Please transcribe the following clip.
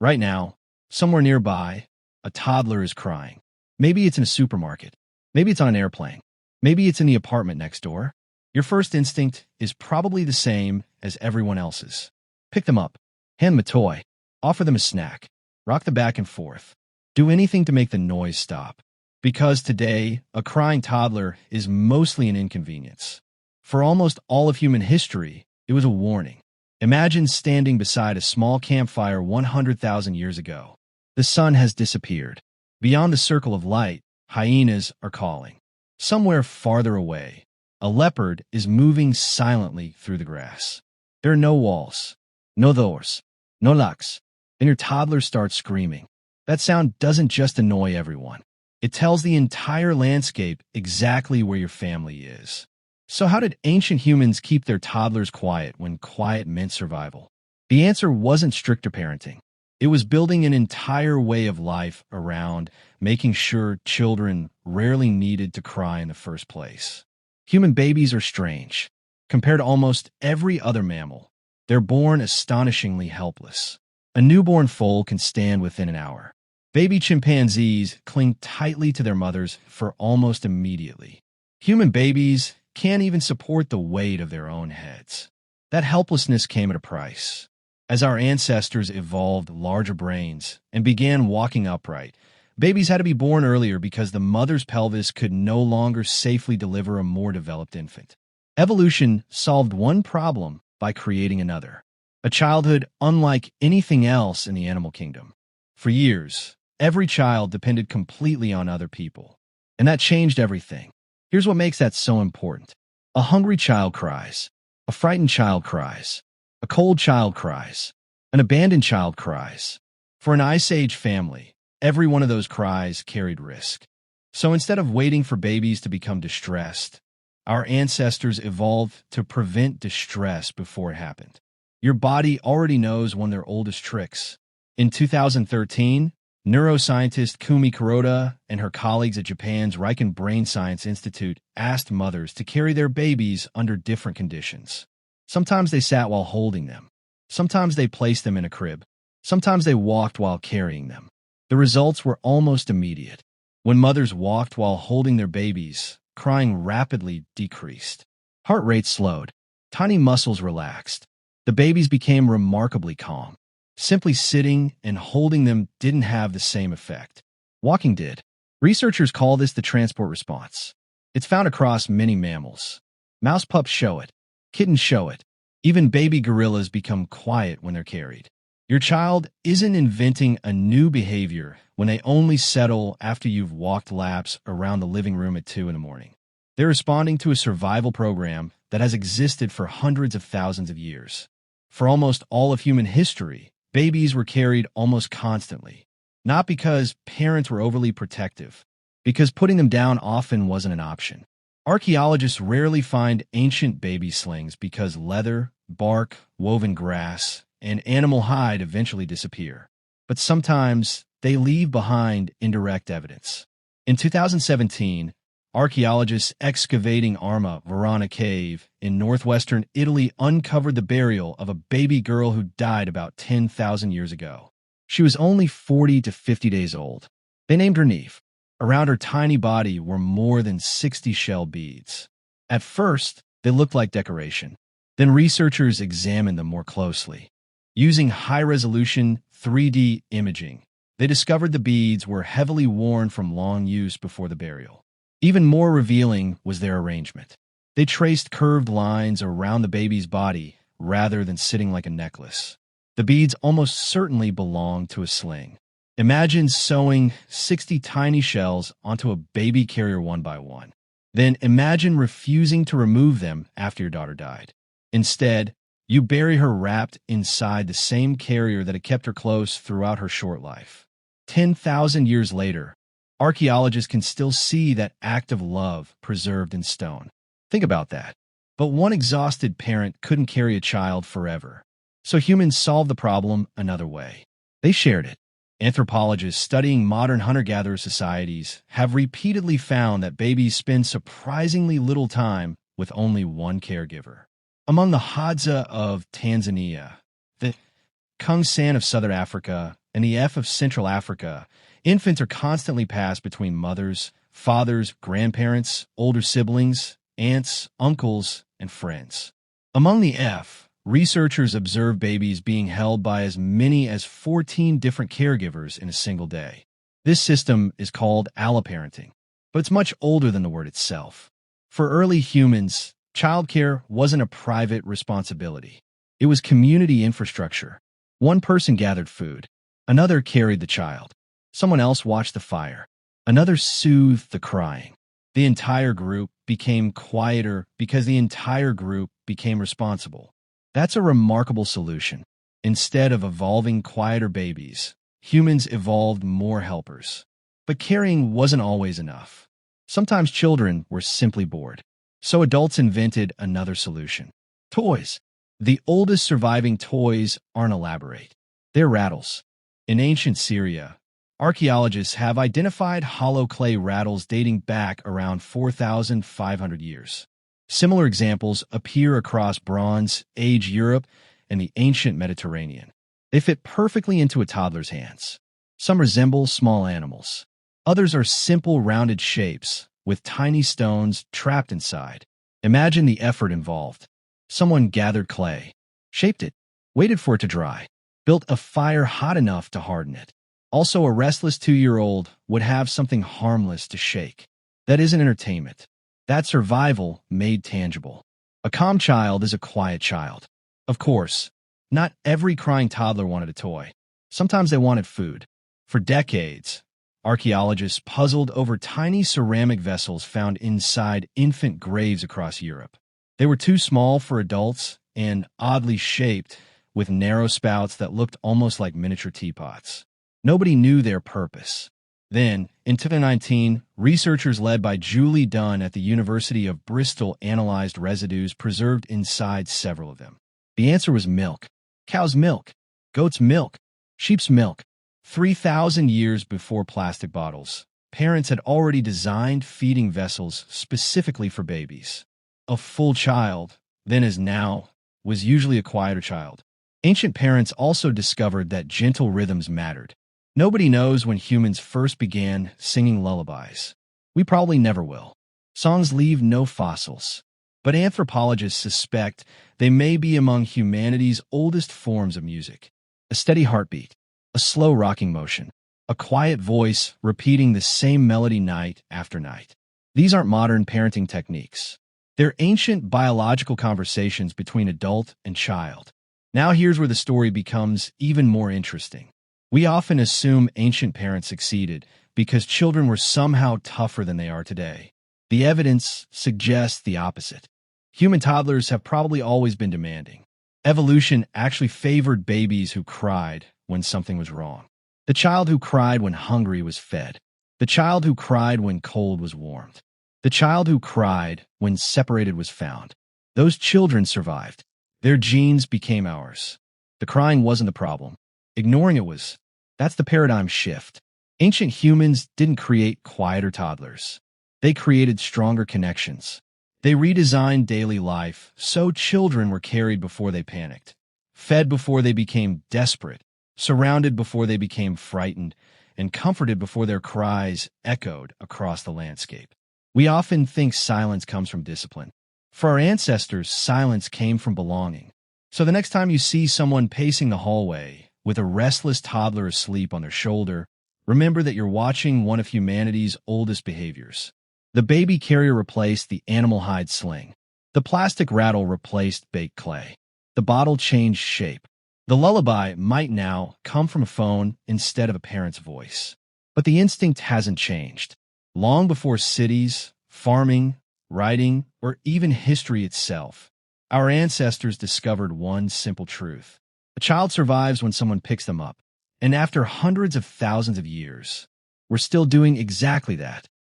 Right now, somewhere nearby, a toddler is crying. Maybe it's in a supermarket. Maybe it's on an airplane. Maybe it's in the apartment next door. Your first instinct is probably the same as everyone else's. Pick them up, hand them a toy, offer them a snack, rock them back and forth. Do anything to make the noise stop. Because today, a crying toddler is mostly an inconvenience. For almost all of human history, it was a warning. Imagine standing beside a small campfire 100,000 years ago. The sun has disappeared. Beyond the circle of light, hyenas are calling. Somewhere farther away, a leopard is moving silently through the grass. There are no walls, no doors, no locks, and your toddler starts screaming. That sound doesn't just annoy everyone. It tells the entire landscape exactly where your family is. So how did ancient humans keep their toddlers quiet when quiet meant survival? The answer wasn't stricter parenting. It was building an entire way of life around making sure children rarely needed to cry in the first place. Human babies are strange. Compared to almost every other mammal, they're born astonishingly helpless. A newborn foal can stand within an hour. Baby chimpanzees cling tightly to their mothers for almost immediately. Human babies can't even support the weight of their own heads. That helplessness came at a price. As our ancestors evolved larger brains and began walking upright, babies had to be born earlier because the mother's pelvis could no longer safely deliver a more developed infant. Evolution solved one problem by creating another, a childhood unlike anything else in the animal kingdom. For years, every child depended completely on other people, and that changed everything. Here's what makes that so important. A hungry child cries. A frightened child cries. A cold child cries. An abandoned child cries. For an Ice Age family, every one of those cries carried risk. So instead of waiting for babies to become distressed, our ancestors evolved to prevent distress before it happened. Your body already knows one of their oldest tricks. In 2013, neuroscientist Kumi Kuroda and her colleagues at Japan's Riken Brain Science Institute asked mothers to carry their babies under different conditions. Sometimes they sat while holding them. Sometimes they placed them in a crib. Sometimes they walked while carrying them. The results were almost immediate. When mothers walked while holding their babies, crying rapidly decreased. Heart rate slowed. Tiny muscles relaxed. The babies became remarkably calm. Simply sitting and holding them didn't have the same effect. Walking did. Researchers call this the transport response. It's found across many mammals. Mouse pups show it. Kittens show it. Even baby gorillas become quiet when they're carried. Your child isn't inventing a new behavior when they only settle after you've walked laps around the living room at 2 in the morning. They're responding to a survival program that has existed for hundreds of thousands of years. For almost all of human history, babies were carried almost constantly, not because parents were overly protective, because putting them down often wasn't an option. Archaeologists rarely find ancient baby slings because leather, bark, woven grass, and animal hide eventually disappear. But sometimes they leave behind indirect evidence. In 2017, archaeologists excavating Arma Varana Cave in northwestern Italy uncovered the burial of a baby girl who died about 10,000 years ago. She was only 40 to 50 days old. They named her Neve. Around her tiny body were more than 60 shell beads. At first, they looked like decoration. Then researchers examined them more closely. Using high-resolution 3D imaging, they discovered the beads were heavily worn from long use before the burial. Even more revealing was their arrangement. They traced curved lines around the baby's body rather than sitting like a necklace. The beads almost certainly belonged to a sling. Imagine sewing 60 tiny shells onto a baby carrier one by one. Then imagine refusing to remove them after your daughter died. Instead, you bury her wrapped inside the same carrier that had kept her close throughout her short life. 10,000 years later, archaeologists can still see that act of love preserved in stone. Think about that. But one exhausted parent couldn't carry a child forever. So humans solved the problem another way. They shared it. Anthropologists studying modern hunter-gatherer societies have repeatedly found that babies spend surprisingly little time with only one caregiver. Among the Hadza of Tanzania, the Kungsan of Southern Africa, and the F of Central Africa, infants are constantly passed between mothers, fathers, grandparents, older siblings, aunts, uncles, and friends. Among the F, researchers observe babies being held by as many as 14 different caregivers in a single day. This system is called alloparenting, but it's much older than the word itself. For early humans, childcare wasn't a private responsibility. It was community infrastructure. One person gathered food. Another carried the child. Someone else watched the fire. Another soothed the crying. The entire group became quieter because the entire group became responsible. That's a remarkable solution. Instead of evolving quieter babies, humans evolved more helpers. But carrying wasn't always enough. Sometimes children were simply bored. So adults invented another solution. Toys. The oldest surviving toys aren't elaborate. They're rattles. In ancient Syria, archaeologists have identified hollow clay rattles dating back around 4,500 years. Similar examples appear across Bronze Age Europe and the ancient Mediterranean. They fit perfectly into a toddler's hands. Some resemble small animals. Others are simple rounded shapes with tiny stones trapped inside. Imagine the effort involved. Someone gathered clay, shaped it, waited for it to dry, built a fire hot enough to harden it. Also, a restless 2-year-old would have something harmless to shake. That isn't entertainment. That's survival made tangible. A calm child is a quiet child. Of course, not every crying toddler wanted a toy. Sometimes they wanted food. For decades, archaeologists puzzled over tiny ceramic vessels found inside infant graves across Europe. They were too small for adults and oddly shaped, with narrow spouts that looked almost like miniature teapots. Nobody knew their purpose. Then, in 2019, researchers led by Julie Dunn at the University of Bristol analyzed residues preserved inside several of them. The answer was milk. Cow's milk, goat's milk, sheep's milk. 3,000 years before plastic bottles, parents had already designed feeding vessels specifically for babies. A full child, then as now, was usually a quieter child. Ancient parents also discovered that gentle rhythms mattered. Nobody knows when humans first began singing lullabies. We probably never will. Songs leave no fossils. But anthropologists suspect they may be among humanity's oldest forms of music. A steady heartbeat, a slow rocking motion, a quiet voice repeating the same melody night after night. These aren't modern parenting techniques. They're ancient biological conversations between adult and child. Now here's where the story becomes even more interesting. We often assume ancient parents succeeded because children were somehow tougher than they are today. The evidence suggests the opposite. Human toddlers have probably always been demanding. Evolution actually favored babies who cried when something was wrong. The child who cried when hungry was fed. The child who cried when cold was warmed. The child who cried when separated was found. Those children survived. Their genes became ours. The crying wasn't the problem. Ignoring it was. That's the paradigm shift. Ancient humans didn't create quieter toddlers. They created stronger connections. They redesigned daily life so children were carried before they panicked, fed before they became desperate, surrounded before they became frightened, and comforted before their cries echoed across the landscape. We often think silence comes from discipline. For our ancestors, silence came from belonging. So the next time you see someone pacing the hallway with a restless toddler asleep on their shoulder, remember that you're watching one of humanity's oldest behaviors. The baby carrier replaced the animal hide sling. The plastic rattle replaced baked clay. The bottle changed shape. The lullaby might now come from a phone instead of a parent's voice. But the instinct hasn't changed. Long before cities, farming, writing, or even history itself, our ancestors discovered one simple truth. A child survives when someone picks them up. And after hundreds of thousands of years, we're still doing exactly that.